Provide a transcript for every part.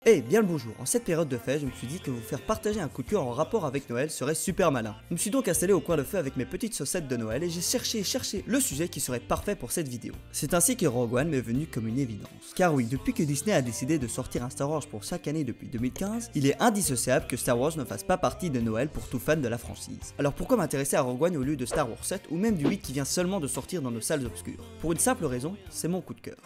Eh bien le bonjour, en cette période de fête, je me suis dit que vous faire partager un coup de cœur en rapport avec Noël serait super malin. Je me suis donc installé au coin de feu avec mes petites chaussettes de Noël et j'ai cherché le sujet qui serait parfait pour cette vidéo. C'est ainsi que Rogue One m'est venu comme une évidence. Car oui, depuis que Disney a décidé de sortir un Star Wars pour chaque année depuis 2015, il est indissociable que Star Wars ne fasse pas partie de Noël pour tout fan de la franchise. Alors pourquoi m'intéresser à Rogue One au lieu de Star Wars 7 ou même du 8 qui vient seulement de sortir dans nos salles obscures? Pour une simple raison, c'est mon coup de cœur.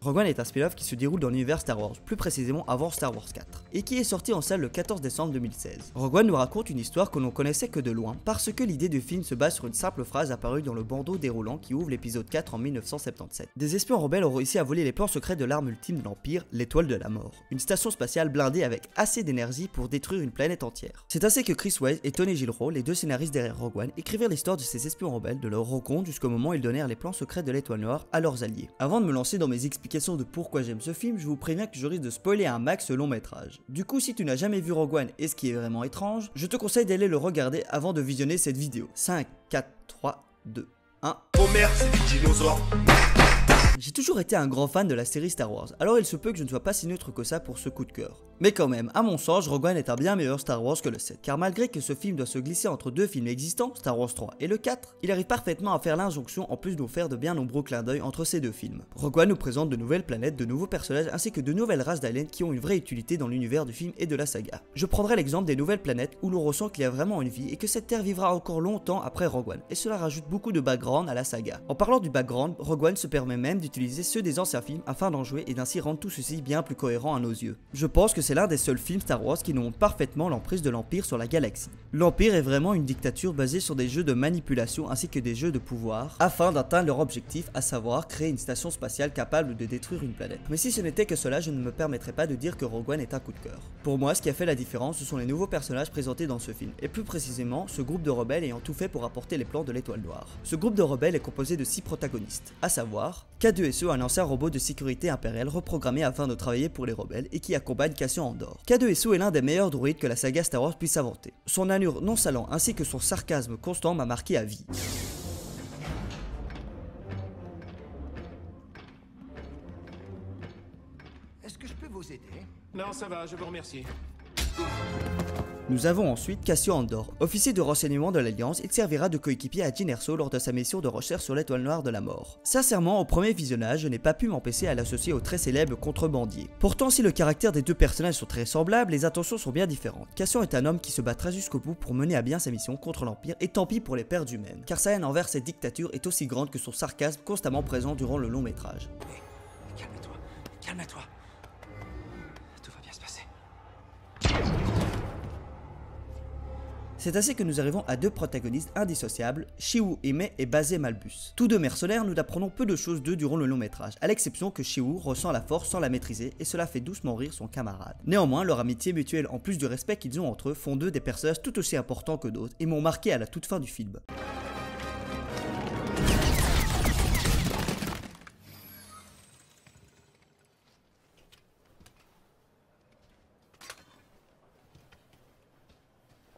Rogue One est un spin-off qui se déroule dans l'univers Star Wars, plus précisément avant Star Wars 4, et qui est sorti en salle le 14 décembre 2016. Rogue One nous raconte une histoire que l'on connaissait que de loin, parce que l'idée du film se base sur une simple phrase apparue dans le bandeau déroulant qui ouvre l'épisode 4 en 1977. Des espions rebelles ont réussi à voler les plans secrets de l'arme ultime de l'Empire, l'étoile de la mort, une station spatiale blindée avec assez d'énergie pour détruire une planète entière. C'est ainsi que Chris Weitz et Tony Gilroy, les deux scénaristes derrière Rogue One, écrivirent l'histoire de ces espions rebelles, de leur rencontre jusqu'au moment où ils donnèrent les plans secrets de l'étoile noire à leurs alliés. Avant de me lancer dans mes explications de pourquoi j'aime ce film, je vous préviens que je risque de spoiler un max ce long métrage. Du coup, si tu n'as jamais vu Rogue One et ce qui est vraiment étrange, je te conseille d'aller le regarder avant de visionner cette vidéo. 5, 4, 3, 2, 1. Oh merde, c'est des dinosaures. J'ai toujours été un grand fan de la série Star Wars, alors il se peut que je ne sois pas si neutre que ça pour ce coup de cœur. Mais quand même, à mon sens, Rogue One est un bien meilleur Star Wars que le 7, car malgré que ce film doit se glisser entre deux films existants, Star Wars 3 et le 4, il arrive parfaitement à faire l'injonction en plus de nous faire de bien nombreux clins d'œil entre ces deux films. Rogue One nous présente de nouvelles planètes, de nouveaux personnages ainsi que de nouvelles races d'aliens qui ont une vraie utilité dans l'univers du film et de la saga. Je prendrai l'exemple des nouvelles planètes où l'on ressent qu'il y a vraiment une vie et que cette terre vivra encore longtemps après Rogue One, et cela rajoute beaucoup de background à la saga. En parlant du background, Rogue One se permet même d'utiliser ceux des anciens films afin d'en jouer et d'ainsi rendre tout ceci bien plus cohérent à nos yeux. Je pense que c'est l'un des seuls films Star Wars qui nous montre parfaitement l'emprise de l'Empire sur la galaxie. L'Empire est vraiment une dictature basée sur des jeux de manipulation ainsi que des jeux de pouvoir afin d'atteindre leur objectif, à savoir créer une station spatiale capable de détruire une planète. Mais si ce n'était que cela, je ne me permettrais pas de dire que Rogue One est un coup de cœur. Pour moi, ce qui a fait la différence, ce sont les nouveaux personnages présentés dans ce film, et plus précisément, ce groupe de rebelles ayant tout fait pour apporter les plans de l'étoile noire. Ce groupe de rebelles est composé de 6 protagonistes, à savoir K2SO, un ancien robot de sécurité impériale reprogrammé afin de travailler pour les rebelles et qui accompagne Cassian Andor. K2SO est l'un des meilleurs droïdes que la saga Star Wars puisse inventer. Son allure nonchalante ainsi que son sarcasme constant m'a marqué à vie. Est-ce que je peux vous aider? Non, ça va, je vous remercie. Nous avons ensuite Cassian Andor. Officier de renseignement de l'Alliance, il servira de coéquipier à Jyn Erso lors de sa mission de recherche sur l'étoile noire de la mort. Sincèrement, au premier visionnage, je n'ai pas pu m'empêcher à l'associer au très célèbre contrebandier. Pourtant, si le caractère des deux personnages sont très semblables, les intentions sont bien différentes. Cassian est un homme qui se battra jusqu'au bout pour mener à bien sa mission contre l'Empire, et tant pis pour les pertes humaines, car sa haine envers cette dictature est aussi grande que son sarcasme constamment présent durant le long métrage. Calme-toi, calme-toi. Tout va bien se passer. C'est ainsi que nous arrivons à deux protagonistes indissociables, Chiwu Ime et Bazé Malbus. Tous deux mercenaires, nous apprenons peu de choses d'eux durant le long métrage, à l'exception que Chiwu ressent la force sans la maîtriser et cela fait doucement rire son camarade. Néanmoins, leur amitié mutuelle en plus du respect qu'ils ont entre eux font d'eux des personnages tout aussi importants que d'autres et m'ont marqué à la toute fin du film.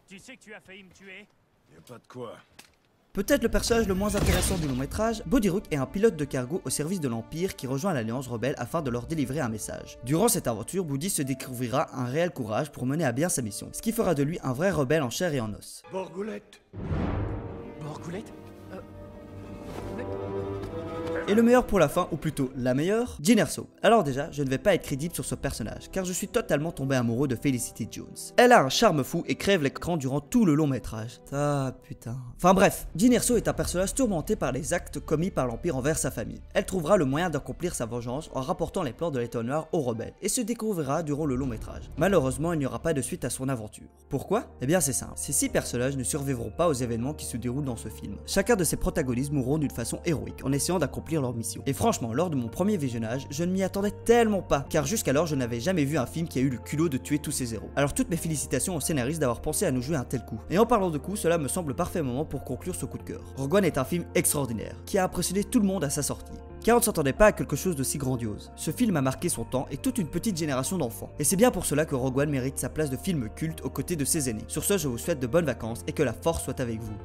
Tu sais que tu as failli me tuer? Y'a pas de quoi. Peut-être le personnage le moins intéressant du long métrage, Bodirook est un pilote de cargo au service de l'Empire qui rejoint l'Alliance rebelle afin de leur délivrer un message. Durant cette aventure, Bodi se découvrira un réel courage pour mener à bien sa mission, ce qui fera de lui un vrai rebelle en chair et en os. Borgoulette. Borgoulette? Et le meilleur pour la fin, ou plutôt la meilleure, Jyn Erso. Alors déjà, je ne vais pas être crédible sur ce personnage, car je suis totalement tombé amoureux de Felicity Jones. Elle a un charme fou et crève l'écran durant tout le long métrage. Ah putain. Enfin bref, Jyn Erso est un personnage tourmenté par les actes commis par l'Empire envers sa famille. Elle trouvera le moyen d'accomplir sa vengeance en rapportant les plans de l'étoile noire aux rebelles, et se découvrira durant le long métrage. Malheureusement, il n'y aura pas de suite à son aventure. Pourquoi? Eh bien c'est simple, ces 6 personnages ne survivront pas aux événements qui se déroulent dans ce film. Chacun de ces protagonistes mourront d'une façon héroïque, en essayant d'accomplir accomplir leur mission. Et franchement, lors de mon premier visionnage, je ne m'y attendais tellement pas, car jusqu'alors je n'avais jamais vu un film qui a eu le culot de tuer tous ses héros. Alors toutes mes félicitations aux scénaristes d'avoir pensé à nous jouer un tel coup. Et en parlant de coup, cela me semble parfait moment pour conclure ce coup de cœur. Rogue One est un film extraordinaire, qui a impressionné tout le monde à sa sortie. Car on ne s'attendait pas à quelque chose d'aussi grandiose. Ce film a marqué son temps et toute une petite génération d'enfants. Et c'est bien pour cela que Rogue One mérite sa place de film culte aux côtés de ses aînés. Sur ce, je vous souhaite de bonnes vacances et que la force soit avec vous.